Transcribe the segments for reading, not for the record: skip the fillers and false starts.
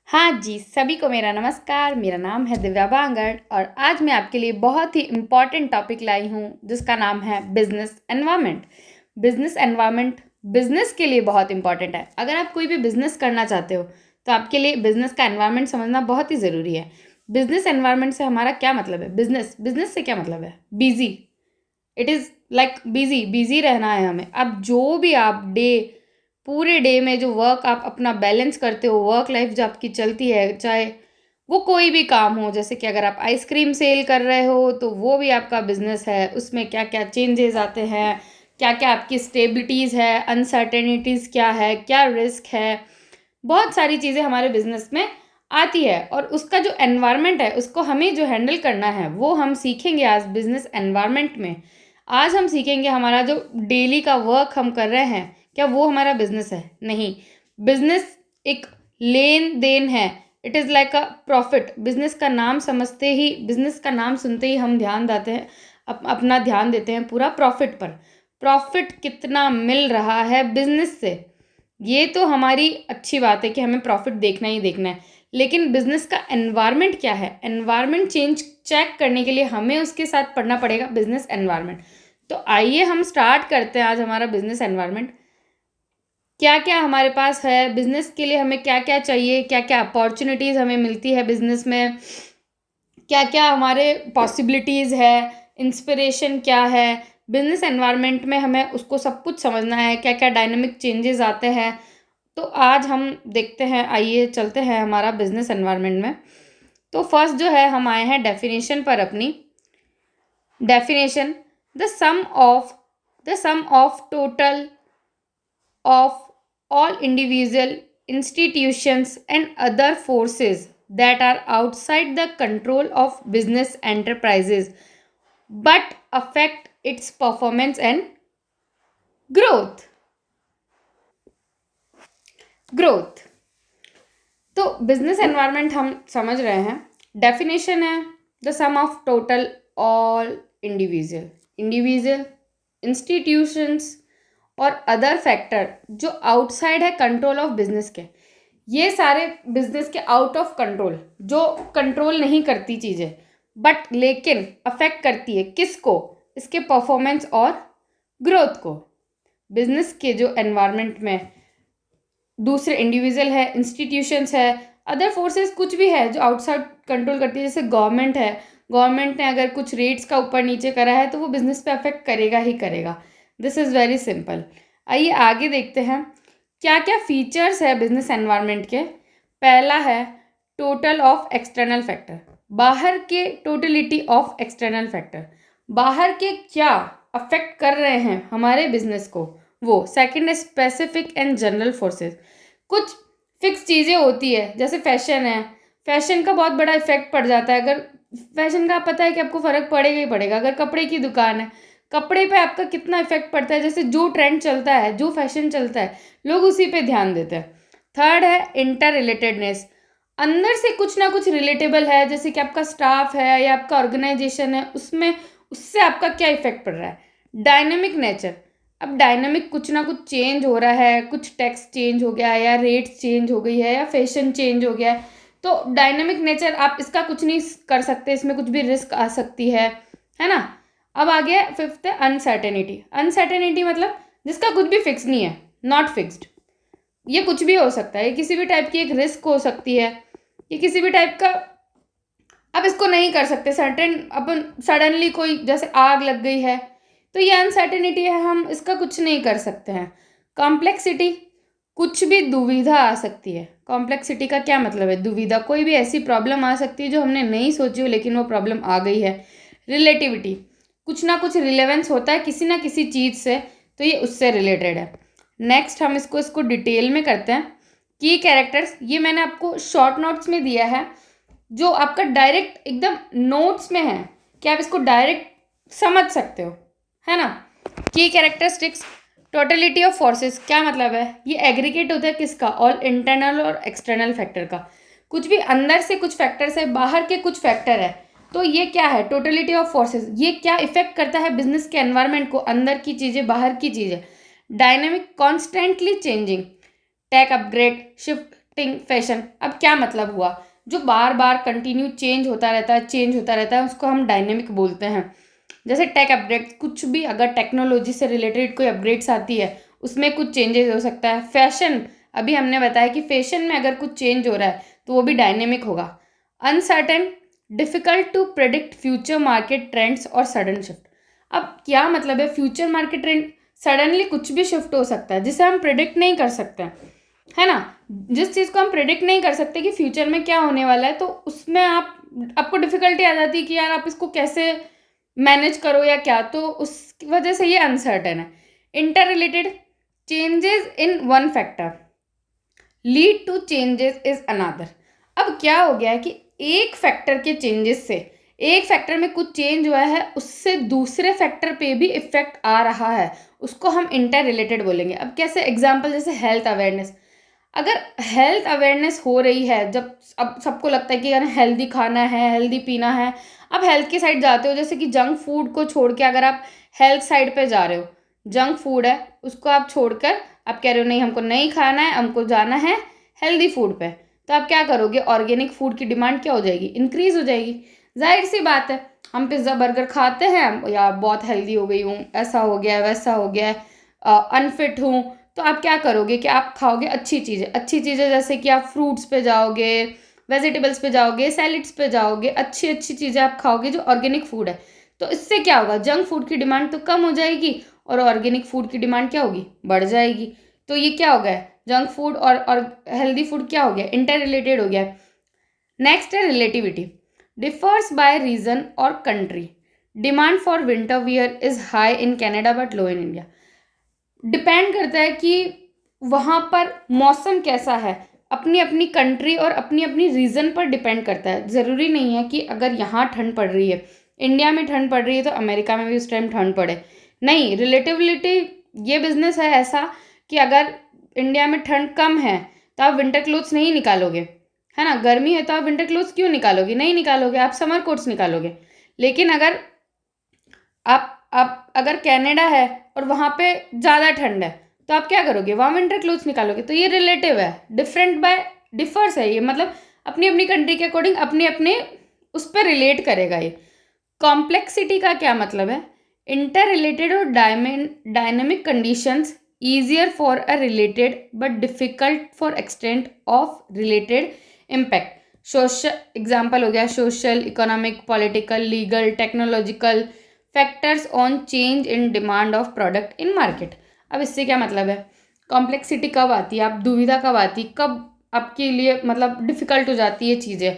हाँ जी, सभी को मेरा नमस्कार। मेरा नाम है दिव्या बांगड़ और आज मैं आपके लिए बहुत ही इम्पोर्टेंट टॉपिक लाई हूँ जिसका नाम है business environment. Business environment business के लिए बहुत इंपॉर्टेंट है। अगर आप कोई भी बिजनेस करना चाहते हो तो आपके लिए बिजनेस का एनवायरनमेंट समझना बहुत ही ज़रूरी है। बिजनेस एनवायरनमेंट से हमारा क्या मतलब है? बिजनेस बिजनेस से क्या मतलब है? Busy. It is like busy busy रहना है हमें। अब जो भी आप पूरे डे में जो वर्क आप अपना बैलेंस करते हो, वर्क लाइफ जो आपकी चलती है, चाहे वो कोई भी काम हो, जैसे कि अगर आप आइसक्रीम सेल कर रहे हो तो वो भी आपका बिजनेस है। उसमें क्या क्या चेंजेस आते हैं, क्या क्या आपकी स्टेबिलिटीज़ है, अनसर्टेनिटीज़ क्या है, क्या रिस्क है, बहुत सारी चीज़ें हमारे बिजनेस में आती है। और उसका जो एनवायरनमेंट है उसको हमें जो हैंडल करना है वो हम सीखेंगे आज बिजनेस एनवायरनमेंट में। आज हम सीखेंगे हमारा जो डेली का वर्क हम कर रहे हैं, क्या वो हमारा बिजनेस है? नहीं। बिजनेस एक लेन देन है। It is like a profit. Business का नाम समझते ही, बिजनेस का नाम सुनते ही हम ध्यान देते हैं, अपना ध्यान देते हैं पूरा प्रॉफिट पर। प्रॉफिट कितना मिल रहा है बिजनेस से, ये तो हमारी अच्छी बात है कि हमें प्रॉफिट देखना ही देखना है। लेकिन बिजनेस का एनवायरनमेंट क्या है? एनवायरनमेंट चेंज चेक करने के लिए हमें उसके साथ पढ़ना पड़ेगा बिजनेस एनवायरनमेंट। तो आइए हम स्टार्ट करते हैं आज हमारा बिजनेस एनवायरनमेंट। क्या क्या हमारे पास है बिजनेस के लिए, हमें क्या क्या चाहिए, क्या क्या अपॉर्चुनिटीज़ हमें मिलती है बिजनेस में, क्या क्या हमारे पॉसिबिलिटीज़ है, इंस्पिरेशन क्या है। बिजनेस एनवायरनमेंट में हमें उसको सब कुछ समझना है, क्या क्या डायनामिक चेंजेस आते हैं। तो आज हम देखते हैं, आइए चलते हैं हमारा बिजनेस एनवायरनमेंट में। तो फर्स्ट जो है हम आए हैं डेफिनेशन पर अपनी। Definition: the sum of total of all individual institutions and other forces that are outside the control of business enterprises but affect its performance and growth. Growth. तो बिजनेस एनवायरनमेंट हम समझ रहे हैं। डेफिनेशन है the sum of total all individual institutions और other factor जो outside है control of business के। ये सारे बिजनेस के आउट ऑफ कंट्रोल, जो कंट्रोल नहीं करती चीज़ें बट लेकिन अफेक्ट करती है किसको? इसके परफॉर्मेंस और ग्रोथ को। बिजनेस के जो एनवायरनमेंट में दूसरे इंडिविजुअल है, इंस्टीट्यूशंस है, अदर फोर्सेस कुछ भी है जो आउटसाइड कंट्रोल करती है, जैसे गवर्नमेंट है। गवर्नमेंट ने अगर कुछ रेट्स का ऊपर नीचे करा है तो वो बिजनेस पे अफेक्ट करेगा ही करेगा। This is very simple. आइए आगे देखते हैं क्या क्या फीचर्स है बिजनेस एनवायरनमेंट के। पहला है टोटल ऑफ एक्सटर्नल फैक्टर, बाहर के टोटलिटी ऑफ एक्सटर्नल फैक्टर, बाहर के क्या अफेक्ट कर रहे हैं हमारे बिजनेस को वो। सेकंड है स्पेसिफिक एंड जनरल फोर्सेस, कुछ फिक्स चीज़ें होती है, जैसे फैशन है। फैशन का बहुत बड़ा इफेक्ट पड़ जाता है। अगर फैशन का पता है कि आपको फ़र्क पड़ेगा ही पड़ेगा। अगर कपड़े की दुकान है, कपड़े पे आपका कितना इफेक्ट पड़ता है, जैसे जो ट्रेंड चलता है, जो फैशन चलता है, लोग उसी पे ध्यान देते हैं। थर्ड है इंटर रिलेटेडनेस, अंदर से कुछ ना कुछ रिलेटेबल है, जैसे कि आपका स्टाफ है या आपका ऑर्गेनाइजेशन है, उसमें उससे आपका क्या इफेक्ट पड़ रहा है। डायनेमिक नेचर, अब डायनेमिक कुछ ना कुछ चेंज हो रहा है, कुछ टैक्स चेंज हो गया है या रेट्स चेंज हो गई है या फैशन चेंज हो गया है, तो डायनेमिक नेचर आप इसका कुछ नहीं कर सकते, इसमें कुछ भी रिस्क आ सकती है ना। अब आ गया फिफ्थ है अनसर्टेनिटी। अनसर्टेनिटी मतलब जिसका कुछ भी फिक्स नहीं है, नॉट फिक्स्ड। ये कुछ भी हो सकता है, ये किसी भी टाइप की एक रिस्क हो सकती है, ये किसी भी टाइप का आप इसको नहीं कर सकते सर्टेन। अपन सडनली कोई जैसे आग लग गई है तो ये अनसर्टेनिटी है, हम इसका कुछ नहीं कर सकते हैं। कॉम्प्लेक्सिटी, कुछ भी दुविधा आ सकती है। कॉम्प्लेक्सिटी का क्या मतलब है? दुविधा, कोई भी ऐसी प्रॉब्लम आ सकती है जो हमने नहीं सोची हो लेकिन वो प्रॉब्लम आ गई है। रिलेटिविटी, कुछ ना कुछ रिलेवेंस होता है किसी ना किसी चीज़ से, तो ये उससे रिलेटेड है। नेक्स्ट हम इसको डिटेल में करते हैं। की कैरेक्टर्स, ये मैंने आपको शॉर्ट नोट्स में दिया है, जो आपका डायरेक्ट एकदम नोट्स में है कि आप इसको डायरेक्ट समझ सकते हो, है ना। की कैरेक्टरिस्टिक्स, टोटलिटी ऑफ फोर्सेस, क्या मतलब है? ये एग्रीगेट होता है किसका? ऑल इंटरनल और एक्सटर्नल फैक्टर का। कुछ भी अंदर से कुछ फैक्टर्स है, बाहर के कुछ फैक्टर है, तो ये क्या है? Totality of forces. ये क्या इफेक्ट करता है बिजनेस के एनवायरनमेंट को? अंदर की चीज़ें, बाहर की चीज़ें। Dynamic, constantly changing, tech upgrade, shift, affecting fashion. अब क्या मतलब हुआ, जो बार बार कंटिन्यू चेंज होता रहता है उसको हम डायनेमिक बोलते हैं। जैसे टेक अपडेट, कुछ भी अगर टेक्नोलॉजी से रिलेटेड कोई अपडेट्स आती है उसमें कुछ चेंजेस हो सकता है। फैशन, अभी हमने बताया कि फैशन में अगर कुछ चेंज हो रहा है तो वो भी डायनेमिक होगा। Uncertain, difficult to predict future market trends और सडन शिफ्ट। अब क्या मतलब है, फ्यूचर मार्केट ट्रेंड सडनली कुछ भी शिफ्ट हो सकता है जिसे हम प्रिडिक्ट नहीं कर सकते, है ना। जिस चीज़ को हम प्रिडिक्ट नहीं कर सकते कि फ्यूचर में क्या होने वाला है, तो उसमें आपको डिफिकल्टी आ जाती है कि यार आप इसको कैसे मैनेज करो या क्या, तो उस वजह से ये अनसर्टेन है। Interrelated, changes in one factor lead to changes is another. अब क्या हो गया है कि एक फैक्टर के चेंजेस से, एक फैक्टर में कुछ चेंज हुआ है उससे दूसरे फैक्टर पे भी इफेक्ट आ रहा है, उसको हम इंटर रिलेटेड बोलेंगे। अब कैसे, एग्जांपल जैसे हेल्थ अवेयरनेस। अगर हेल्थ अवेयरनेस हो रही है, जब अब सबको लगता है कि यार हेल्दी खाना है, हेल्दी पीना है, अब हेल्थ की साइड जाते हो, जैसे कि जंक फूड को छोड़ के अगर आप हेल्थ साइड पे जा रहे हो, जंक फूड है उसको आप छोड़कर आप कह रहे हो नहीं हमको नहीं खाना है, हमको जाना है हेल्दी फूड पे, तो आप क्या करोगे, ऑर्गेनिक फूड की डिमांड क्या हो जाएगी, इंक्रीज हो जाएगी। जाहिर सी बात है, हम पिज़्ज़ा बर्गर खाते हैं या बहुत हेल्दी हो गई हूँ, ऐसा हो गया वैसा हो गया, अनफिट हूँ, तो आप क्या करोगे कि आप खाओगे अच्छी चीज़ें जैसे कि आप फ्रूट्स पे जाओगे, वेजिटेबल्स पे जाओगे, सैलिड्स पे जाओगे, अच्छी अच्छी चीज़ें आप खाओगे जो ऑर्गेनिक फूड है। तो इससे क्या होगा, जंक फूड की डिमांड तो कम हो जाएगी और ऑर्गेनिक फूड की डिमांड क्या होगी, बढ़ जाएगी। तो ये क्या हो गया, जंक फूड और हेल्दी फूड क्या हो गया, इंटर रिलेटेड हो गया। नेक्स्ट है रिलेटिविटी, डिफर्स बाय रीजन और country. Demand for winter wear is high in Canada but low in India. Depend करता है कि वहाँ पर मौसम कैसा है, अपनी अपनी कंट्री और अपनी अपनी रीजन पर डिपेंड करता है। ज़रूरी नहीं है कि अगर यहाँ ठंड पड़ रही है, इंडिया में ठंड पड़ रही है तो अमेरिका में भी उस टाइम ठंड पड़े, नहीं। रिलेटिविलिटी, ये बिजनेस है ऐसा कि अगर इंडिया में ठंड कम है तो आप विंटर क्लोथ्स नहीं निकालोगे, है ना। गर्मी है तो आप विंटर क्लोथ्स क्यों निकालोगे, नहीं निकालोगे, आप समर कोट्स निकालोगे। लेकिन अगर आप अगर कनाडा है और वहाँ पे ज़्यादा ठंड है तो आप क्या करोगे, वहाँ विंटर क्लोथ्स निकालोगे। तो ये रिलेटिव है, डिफरेंट बाय डिफर्स है ये, मतलब अपनी अपनी कंट्री के अकॉर्डिंग अपने अपने उस पर रिलेट करेगा ये। कॉम्प्लेक्सिटी का क्या मतलब है, इंटर रिलेटेड और dynamic conditions easier for a related but difficult for extent of related impact. Social example हो गया, social, economic, political, legal, technological factors on change in demand of product in market. अब इससे क्या मतलब है, complexity कब आती है, आप दुविधा कब आती, कब आपके लिए मतलब डिफ़िकल्ट हो जाती है चीज़ें,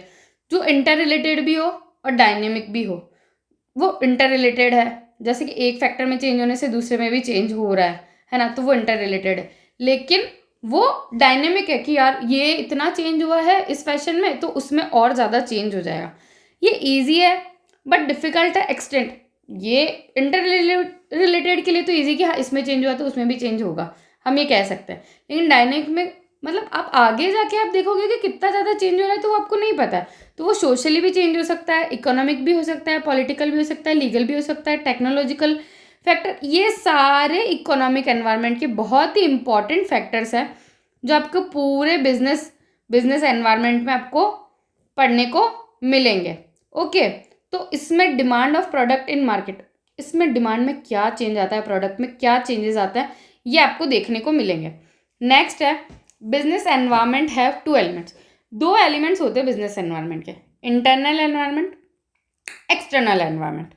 जो इंटर रिलेटेड भी हो और डायनेमिक भी हो। वो इंटर रिलेटेड है, जैसे कि एक फैक्टर में चेंज होने से दूसरे में भी चेंज हो रहा है ना, तो वो इंटर रिलेटेड है। लेकिन वो डायनेमिक है कि यार ये इतना चेंज हुआ है इस फैशन में तो उसमें और ज़्यादा चेंज हो जाएगा। ये ईजी है बट डिफ़िकल्ट है एक्सटेंट। ये इंटर रिलेटेड के लिए तो ईजी कि हाँ इसमें चेंज हुआ तो उसमें भी चेंज होगा, हम ये कह सकते हैं। लेकिन डायनेमिक में मतलब आप आगे जाके आप देखोगे कि कितना ज़्यादा चेंज हो रहा है तो वो आपको नहीं पता है। तो वो सोशली भी चेंज हो सकता है, इकोनॉमिक भी हो सकता है, पॉलिटिकल भी हो सकता है, लीगल भी हो सकता है, टेक्नोलॉजिकल फैक्टर, ये सारे इकोनॉमिक एनवायरनमेंट के बहुत ही इंपॉर्टेंट फैक्टर्स हैं जो आपको पूरे बिजनेस एनवायरनमेंट में आपको पढ़ने को मिलेंगे। ओके, तो इसमें demand of product in market, इसमें डिमांड में क्या चेंज आता है, प्रोडक्ट में क्या चेंजेस आता है, ये आपको देखने को मिलेंगे। नेक्स्ट है business environment have two elements. दो एलिमेंट्स होते हैं बिजनेस एनवायरनमेंट के, internal environment, external environment.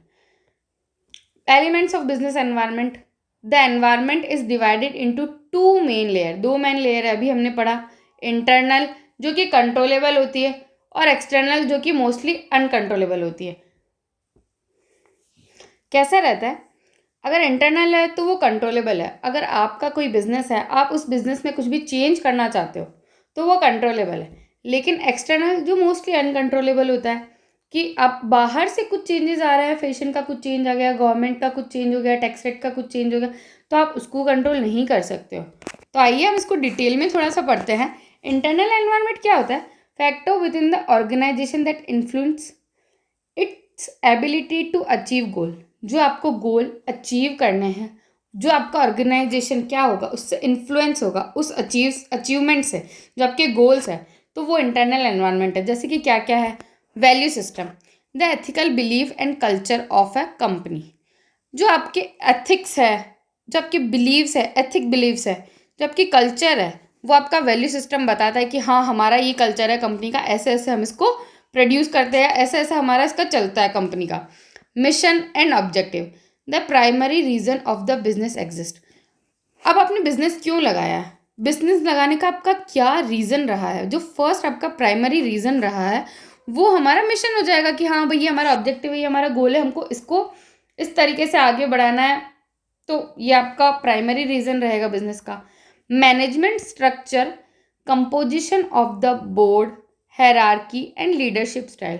Elements of business environment, the environment is divided into two main layer. दो मेन लेयर है, अभी हमने पढ़ा, इंटरनल जो कि कंट्रोलेबल होती है और एक्सटर्नल जो कि मोस्टली अनकंट्रोलेबल होती है। कैसा रहता है, अगर इंटरनल है तो वो कंट्रोलेबल है, अगर आपका कोई बिजनेस है आप उस बिजनेस में कुछ भी चेंज करना चाहते हो तो वो कंट्रोलेबल है। लेकिन एक्सटर्नल जो मोस्टली अनकंट्रोलेबल होता है कि आप बाहर से कुछ चेंजेस आ रहे हैं, फैशन का कुछ चेंज आ गया, गवर्नमेंट का कुछ चेंज हो गया, टैक्स रेट का कुछ चेंज हो गया, तो आप उसको कंट्रोल नहीं कर सकते हो। तो आइए हम इसको डिटेल में थोड़ा सा पढ़ते हैं। इंटरनल एनवायरनमेंट क्या होता है, factor within the organisation that influence its ability to achieve goal. जो आपको गोल अचीव करने हैं जो आपका ऑर्गेनाइजेशन क्या होगा, उससे इन्फ्लुएंस होगा, उस अचीवमेंट से, जो आपके गोल्स है, तो वो इंटरनल एनवायरनमेंट है। जैसे कि क्या क्या है, value system, the ethical belief and culture of a company. जो आपके एथिक्स है, जो आपके बिलीव्स है, एथिक बिलीव्स है, जो आपकी कल्चर है, वो आपका वैल्यू सिस्टम बताता है कि हाँ हमारा ये कल्चर है कंपनी का, ऐसे ऐसे हम इसको प्रोड्यूस करते हैं, ऐसे ऐसे हमारा इसका चलता है कंपनी का। Mission and objective, the primary reason of the business exist. अब आपने बिजनेस क्यों लगाया है, बिजनेस लगाने का आपका क्या रीज़न रहा है, जो फर्स्ट आपका प्राइमरी रीज़न रहा है वो हमारा मिशन हो जाएगा कि हाँ भाई ये हमारा ऑब्जेक्टिव है, ये हमारा गोल है, हमको इसको इस तरीके से आगे बढ़ाना है। तो ये आपका प्राइमरी रीज़न रहेगा बिजनेस का। Management structure, composition of the board, hierarchy and leadership style.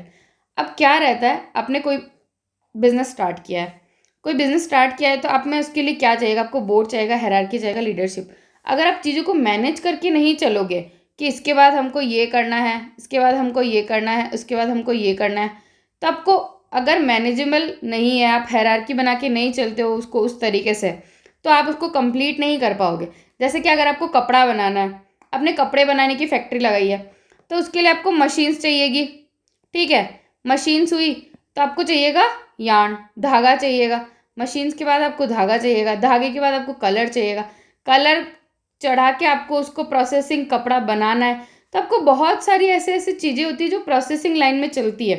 अब क्या रहता है, आपने कोई बिजनेस स्टार्ट किया है, कोई बिजनेस स्टार्ट किया है तो आप में उसके लिए क्या चाहिएगा, आपको बोर्ड चाहिएगा, हायरार्की चाहिएगा, लीडरशिप। अगर आप चीज़ों को मैनेज करके नहीं चलोगे कि इसके बाद हमको ये करना है, इसके बाद हमको ये करना है, उसके बाद हमको ये करना है, तो आपको अगर मैनेजेबल नहीं है, आप हायरार्की बना के नहीं चलते हो उसको उस तरीके से, तो आप उसको कंप्लीट नहीं कर पाओगे। जैसे कि अगर आपको कपड़ा बनाना है, आपने कपड़े बनाने की फैक्ट्री लगाई है, तो उसके लिए आपको मशीन्स चाहिएगी, ठीक है। मशीन्स हुई तो आपको चाहिएगा यार्न, धागा चाहिएगा। मशीन्स के बाद आपको धागा चाहिएगा, धागे के बाद आपको कलर चाहिएगा, कलर चढ़ा के आपको उसको प्रोसेसिंग कपड़ा बनाना है। तो आपको बहुत सारी ऐसे ऐसी चीज़ें होती है जो प्रोसेसिंग लाइन में चलती है।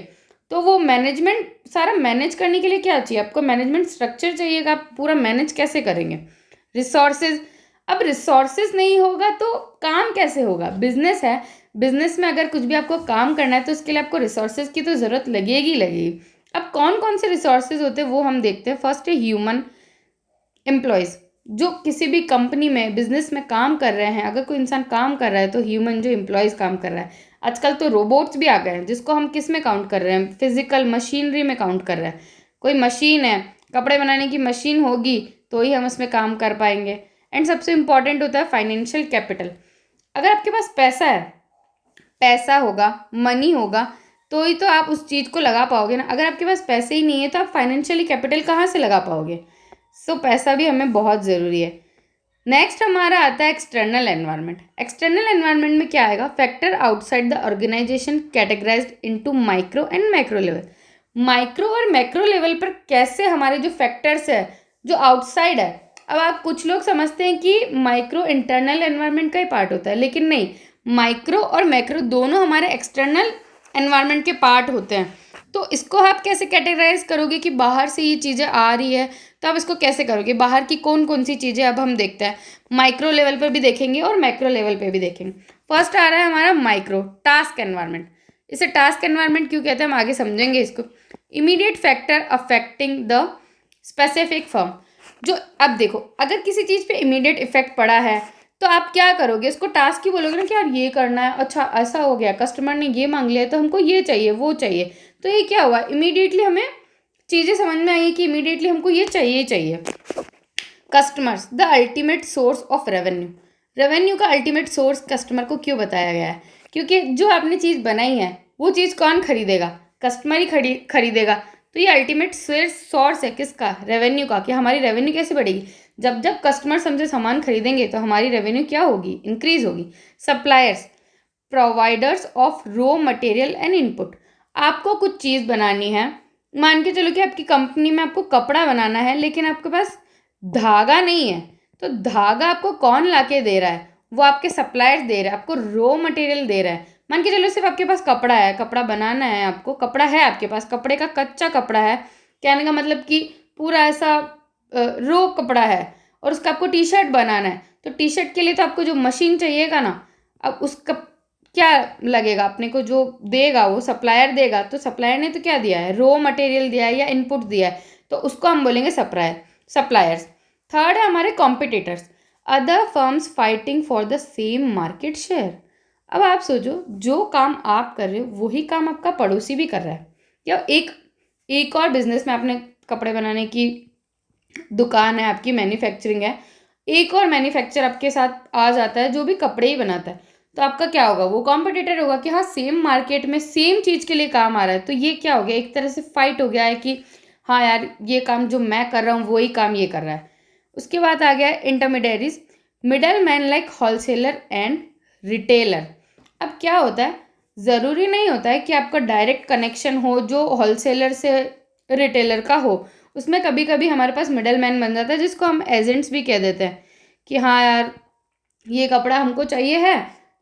तो वो मैनेजमेंट सारा मैनेज करने के लिए क्या चाहिए, आपको मैनेजमेंट स्ट्रक्चर चाहिएगा, आप पूरा मैनेज कैसे करेंगे। रिसोर्सेज, अब रिसोर्सेज नहीं होगा तो काम कैसे होगा, बिजनेस है, बिजनेस में अगर कुछ भी आपको काम करना है तो उसके लिए आपको रिसोर्सेज की तो ज़रूरत लगेगी लगेगी। अब कौन कौन से रिसोर्सेज होते हैं वो हम देखते हैं। फर्स्ट है ह्यूमन एम्प्लॉयज़, जो किसी भी कंपनी में बिजनेस में काम कर रहे हैं, अगर कोई इंसान काम कर रहा है तो ह्यूमन जो एम्प्लॉयज़ काम कर रहा है। आजकल तो रोबोट्स भी आ गए हैं जिसको हम किस में काउंट कर रहे हैं, फिजिकल मशीनरी में काउंट कर रहे हैं। कोई मशीन है, कपड़े बनाने की मशीन होगी तो ही हम उसमें काम कर पाएंगे। एंड सबसे इम्पॉर्टेंट होता है फाइनेंशियल कैपिटल। अगर आपके पास पैसा है, पैसा होगा, मनी होगा, तो ही तो आप उस चीज़ को लगा पाओगे ना। अगर आपके पास पैसे ही नहीं है तो आप फाइनेंशियली कैपिटल कहाँ से लगा पाओगे। सो पैसा भी हमें बहुत ज़रूरी है। नेक्स्ट हमारा आता है एक्सटर्नल एनवायरनमेंट। एक्सटर्नल एनवायरनमेंट में क्या आएगा, factor outside the organisation categorised into micro and macro level. Micro और मैक्रो लेवल पर कैसे हमारे जो फैक्टर्स है जो आउटसाइड है। अब आप कुछ लोग समझते हैं कि माइक्रो इंटरनल एनवायरनमेंट का ही पार्ट होता है, लेकिन नहीं, माइक्रो और मैक्रो दोनों हमारे एक्सटर्नल एनवायरनमेंट के पार्ट होते हैं। तो इसको आप कैसे कैटेगराइज करोगे कि बाहर से ये चीज़ें आ रही है, तो आप इसको कैसे करोगे, बाहर की कौन कौन सी चीज़ें अब हम देखते हैं। माइक्रो लेवल पर भी देखेंगे और मैक्रो लेवल पे भी देखेंगे। फर्स्ट आ रहा है हमारा माइक्रो, टास्क एनवायरनमेंट। इसे टास्क एनवायरनमेंट क्यों कहते हैं हम आगे समझेंगे इसको। Immediate factor affecting the specific firm. जो अब देखो, अगर किसी चीज़ पे इमीडिएट इफेक्ट पड़ा है तो आप क्या करोगे, इसको टास्क ही बोलोगे ना कि यार ये करना है, अच्छा ऐसा हो गया, कस्टमर ने ये मांग लिया तो हमको ये चाहिए वो चाहिए। तो ये क्या हुआ, इमीडिएटली हमें चीज़ें समझ में आई कि इमीडिएटली हमको ये चाहिए चाहिए। Customers the ultimate source of revenue. Revenue का अल्टीमेट सोर्स कस्टमर को क्यों बताया गया है, क्योंकि जो आपने चीज़ बनाई है वो चीज़ कौन खरीदेगा, कस्टमर ही खरीदेगा। तो ये अल्टीमेट सोर्स है किसका, रेवेन्यू का, कि हमारी रेवेन्यू कैसे बढ़ेगी। जब जब कस्टमर्स हमसे सामान खरीदेंगे तो हमारी रेवेन्यू क्या होगी, इंक्रीज होगी। Suppliers providers of raw material and input. आपको कुछ चीज़ बनानी है, मान के चलो कि आपकी कंपनी में आपको कपड़ा बनाना है लेकिन आपके पास धागा नहीं है, तो धागा आपको कौन ला के दे रहा है, वो आपके सप्लायर्स दे रहे हैं, आपको रॉ मटेरियल दे रहा है। मान के चलो सिर्फ आपके पास कपड़ा है, कपड़ा बनाना है, आपको कपड़ा है, आपके पास कपड़े का कच्चा कपड़ा है, कहने का मतलब कि पूरा ऐसा रो कपड़ा है और उसका आपको टी शर्ट बनाना है। तो टी शर्ट के लिए तो आपको जो मशीन चाहिएगा ना, अब उसका क्या लगेगा, अपने को जो देगा वो सप्लायर देगा। तो सप्लायर ने तो क्या दिया है, रॉ मटेरियल दिया है या इनपुट दिया है, तो उसको हम बोलेंगे सप्लायर्स। थर्ड है हमारे competitors, other firms fighting for the same market share. अब आप सोचो, जो काम आप कर रहे हो वही काम आपका पड़ोसी भी कर रहा है, या एक और बिजनेस में आपने कपड़े बनाने की दुकान है, आपकी मैन्युफैक्चरिंग है, एक और मैन्युफैक्चर आपके साथ आ जाता है जो भी कपड़े ही बनाता है, तो आपका क्या होगा, वो कॉम्पिटिटर होगा कि हाँ सेम मार्केट में सेम चीज़ के लिए काम आ रहा है। तो ये क्या हो गया, एक तरह से फाइट हो गया है कि हाँ यार ये काम जो मैं कर रहा हूँ वही काम ये कर रहा है। उसके बाद आ गया intermediaries, middle man like wholesaler and retailer. अब क्या होता है, ज़रूरी नहीं होता है कि आपका डायरेक्ट कनेक्शन हो जो होलसेलर से रिटेलर का हो, उसमें कभी कभी हमारे पास मिडल मैन बन जाता है जिसको हम एजेंट्स भी कह देते हैं कि हाँ यार ये कपड़ा हमको चाहिए है,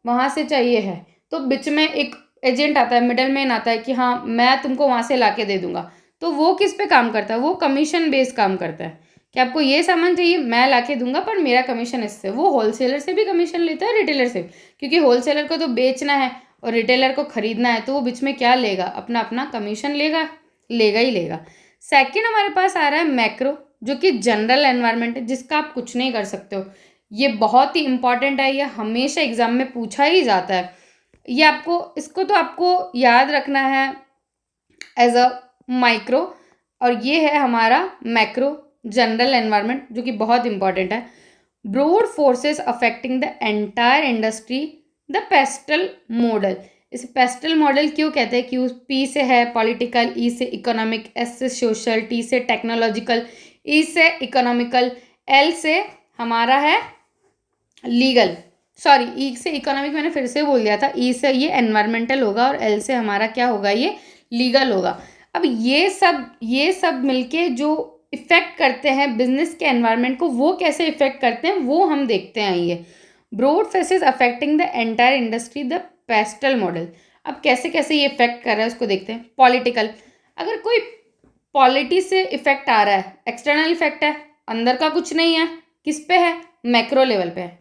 वहाँ से चाहिए है, तो बीच में एक एजेंट आता है, मिडल मैन आता है कि हाँ मैं तुमको वहाँ से ला के दे दूंगा। तो वो किस पे काम करता है, वो कमीशन बेस्ड काम करता है कि आपको ये सामान चाहिए मैं ला के दूंगा पर मेरा कमीशन इससे। वो होलसेलर से भी कमीशन लेता है, रिटेलर से, क्योंकि होलसेलर को तो बेचना है और रिटेलर को खरीदना है, तो वो बीच में क्या लेगा, अपना अपना कमीशन लेगा, लेगा ही लेगा। सेकंड हमारे पास आ रहा है मैक्रो, जो कि जनरल एनवायरनमेंट है जिसका आप कुछ नहीं कर सकते हो। ये बहुत ही इंपॉर्टेंट है, ये हमेशा एग्जाम में पूछा ही जाता है। ये आपको, इसको तो आपको याद रखना है एज अ माइक्रो, और ये है हमारा मैक्रो जनरल एनवायरनमेंट जो कि बहुत इंपॉर्टेंट है। Broad forces affecting the entire industry, the PESTEL model. इसे पेस्टल मॉडल क्यों कहते हैं, क्यों, पी से है पॉलिटिकल, ई से इकोनॉमिक, एस से सोशल, टी से टेक्नोलॉजिकल, ई से इकोनॉमिकल, एल से हमारा है लीगल, सॉरी ई से इकोनॉमिक मैंने फिर से बोल दिया था, ई से ये एनवायरमेंटल होगा और एल से हमारा क्या होगा, ये लीगल होगा। अब ये सब मिलके जो इफ़ेक्ट करते हैं बिजनेस के एनवायरनमेंट को, वो कैसे इफ़ेक्ट करते हैं वो हम देखते हैं। ये broad faces affecting the entire industry, the PESTEL model. अब कैसे कैसे ये इफेक्ट कर रहा है उसको देखते हैं। पॉलिटिकल, अगर कोई पॉलिटी से इफेक्ट आ रहा है, एक्सटर्नल इफेक्ट है, अंदर का कुछ नहीं है, किस पे है, मैक्रो लेवल पे है।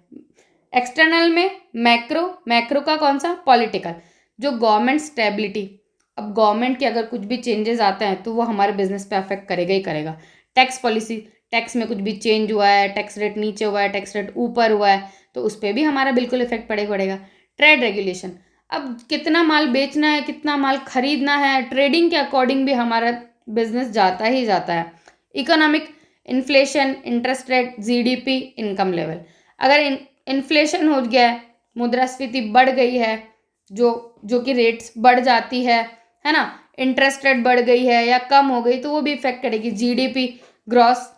एक्सटर्नल में मैक्रो, मैक्रो का कौन सा, पॉलिटिकल, जो गवर्नमेंट स्टेबिलिटी। अब गवर्नमेंट के अगर कुछ भी चेंजेस आते हैं तो वो हमारे बिजनेस पे अफेक्ट करेगा ही करेगा। टैक्स पॉलिसी, टैक्स में कुछ भी चेंज हुआ है, टैक्स रेट नीचे हुआ है, टैक्स रेट ऊपर हुआ है, तो उस पर भी हमारा बिल्कुल इफेक्ट पड़ेगा। ट्रेड रेगुलेशन, अब कितना माल बेचना है, कितना माल खरीदना है, ट्रेडिंग के अकॉर्डिंग भी हमारा बिजनेस जाता ही जाता है। Economic, inflation, interest rate, GDP, income level. अगर इन्फ्लेशन हो गया है, मुद्रास्फीति बढ़ गई है, जो कि रेट्स बढ़ जाती है ना, इंटरेस्ट रेट बढ़ गई है या कम हो गई, तो वो भी इफेक्ट करेगी। GDP, gross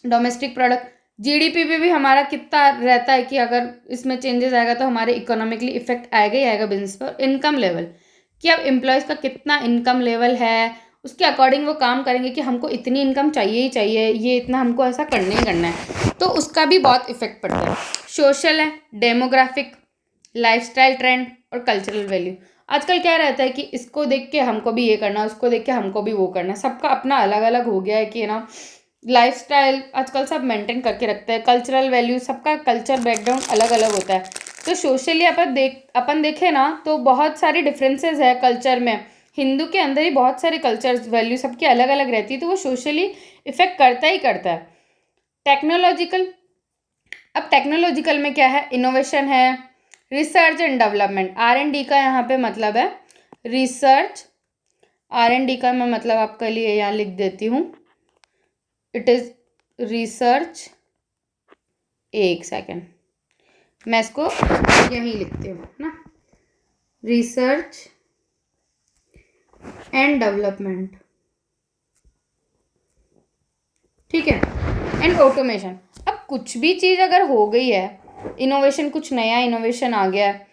domestic product, GDP पे भी हमारा कितना रहता है कि अगर इसमें चेंजेस आएगा तो हमारे इकोनॉमिकली इफेक्ट आएगा ही आएगा बिजनेस पर। इनकम लेवल, कि अब एम्प्लॉयज़ का कितना इनकम लेवल है, उसके अकॉर्डिंग वो काम करेंगे कि हमको इतनी इनकम चाहिए ही चाहिए, ये इतना हमको ऐसा करना ही करना है, तो उसका भी बहुत इफेक्ट पड़ता है। सोशल है, डेमोग्राफिक, लाइफस्टाइल ट्रेंड और कल्चरल वैल्यू। आजकल क्या रहता है कि इसको देख के हमको भी ये करना, उसको देख के हमको भी वो करना, सबका अपना अलग अलग हो गया है कि ना, लाइफस्टाइल आजकल सब मेंटेन करके रखते हैं। कल्चरल वैल्यू, सबका कल्चर बैकग्राउंड अलग अलग होता है। तो सोशली अपन देखें ना तो बहुत सारी डिफरेंसेस है कल्चर में। हिंदू के अंदर ही बहुत सारे कल्चर्स, वैल्यू सबकी अलग अलग रहती है, तो वो सोशली इफेक्ट करता ही करता है। टेक्नोलॉजिकल, अब टेक्नोलॉजिकल में क्या है, इनोवेशन है, रिसर्च एंड डेवलपमेंट, R&D का यहाँ पे मतलब है रिसर्च। R&D का मैं मतलब आपके लिए यहाँ लिख देती हूँ, इट इज़ रिसर्च। एक सेकेंड, मैं इसको यहीं लिखती हूँ ना, रिसर्च एंड डेवलपमेंट, ठीक है, एंड ऑटोमेशन। अब कुछ भी चीज़ अगर हो गई है, इनोवेशन, कुछ नया इनोवेशन आ गया है,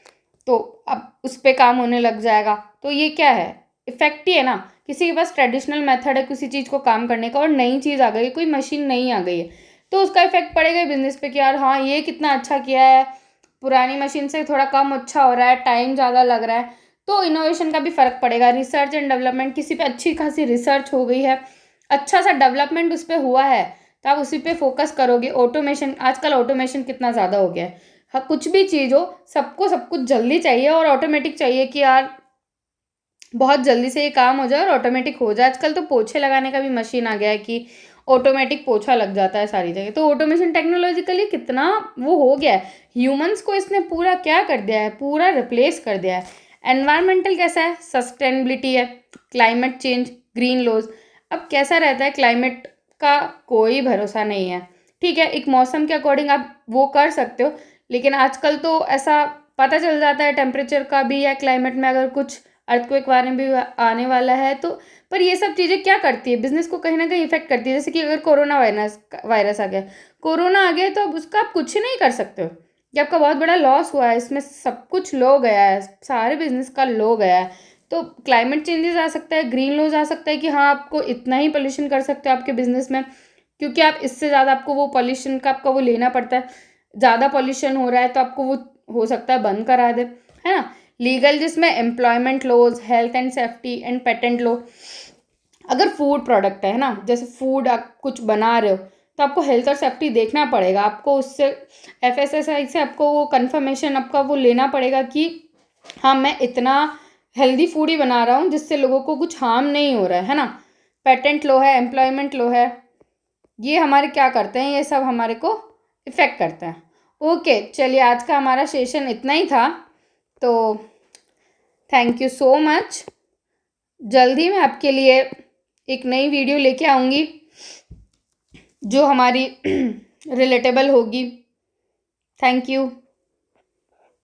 तो अब उस पर काम होने लग जाएगा, तो ये क्या है, इफेक्ट ही है ना। किसी के पास ट्रेडिशनल मेथड है किसी चीज़ को काम करने का और नई चीज़ आ गई है, कोई मशीन नई आ गई है, तो उसका इफेक्ट पड़ेगा बिजनेस पे कि यार हाँ ये कितना अच्छा किया है, पुरानी मशीन से थोड़ा कम अच्छा हो रहा है, टाइम ज़्यादा लग रहा है, तो इनोवेशन का भी फ़र्क पड़ेगा। रिसर्च एंड डेवलपमेंट, किसी पे अच्छी खासी रिसर्च हो गई है, अच्छा सा डेवलपमेंट उस पर हुआ है, तो आप उसी पे फोकस करोगे। ऑटोमेशन, आजकल ऑटोमेशन कितना ज़्यादा हो गया है, हाँ कुछ भी चीज़ हो, सबको सब कुछ जल्दी चाहिए और ऑटोमेटिक चाहिए कि यार बहुत जल्दी से ये काम हो जाए और ऑटोमेटिक हो जाए। आजकल तो पोछे लगाने का भी मशीन आ गया है कि ऑटोमेटिक पोछा लग जाता है सारी जगह, तो ऑटोमेशन टेक्नोलॉजिकली कितना वो हो गया है, ह्यूमंस को इसने पूरा क्या कर दिया है, पूरा रिप्लेस कर दिया है। एनवायरमेंटल कैसा है, सस्टेनेबिलिटी है, क्लाइमेट चेंज, ग्रीन लॉज। अब कैसा रहता है, क्लाइमेट का कोई भरोसा नहीं है, ठीक है, एक मौसम के अकॉर्डिंग आप वो कर सकते हो, लेकिन आजकल तो ऐसा पता चल जाता है टेम्परेचर का भी, या क्लाइमेट में अगर कुछ अर्थक्वेक वाले भी आने वाला है। तो पर ये सब चीज़ें क्या करती है, बिजनेस को कहीं ना कहीं इफेक्ट करती है। जैसे कि अगर कोरोना वायरस आ गया, कोरोना आ गया, तो अब उसका आप कुछ नहीं कर सकते हो कि आपका बहुत बड़ा लॉस हुआ है, इसमें सब कुछ लो गया है, सारे बिजनेस का लो गया है। तो क्लाइमेट चेंजेस आ सकता है, ग्रीन लॉज आ सकता है कि हाँ आपको इतना ही पोल्यूशन कर सकते हो आपके बिजनेस में, क्योंकि आप इससे ज़्यादा आपको वो पॉल्यूशन का आपका वो लेना पड़ता है। ज़्यादा पॉल्यूशन हो रहा है तो आपको वो हो सकता है बंद करा दे, है ना। लीगल जिसमें employment laws, health and safety and patent law. अगर फूड प्रोडक्ट है ना, जैसे फूड आप कुछ बना रहे हो तो आपको हेल्थ और सेफ्टी देखना पड़ेगा, आपको उससे FSSAI से आपको वो कंफर्मेशन आपका वो लेना पड़ेगा कि हाँ मैं इतना हेल्दी फूड ही बना रहा हूँ जिससे लोगों को कुछ हार्म नहीं हो रहा है ना। पेटेंट लॉ है, एम्प्लॉयमेंट लॉ है, ये हमारे क्या करते हैं, ये सब हमारे को इफ़ेक्ट करते हैं। ओके चलिए, आज का हमारा सेशन इतना ही था। तो थैंक यू सो मच। जल्दी मैं आपके लिए एक नई वीडियो लेके आऊँगी जो हमारी रिलेटेबल होगी। Thank you.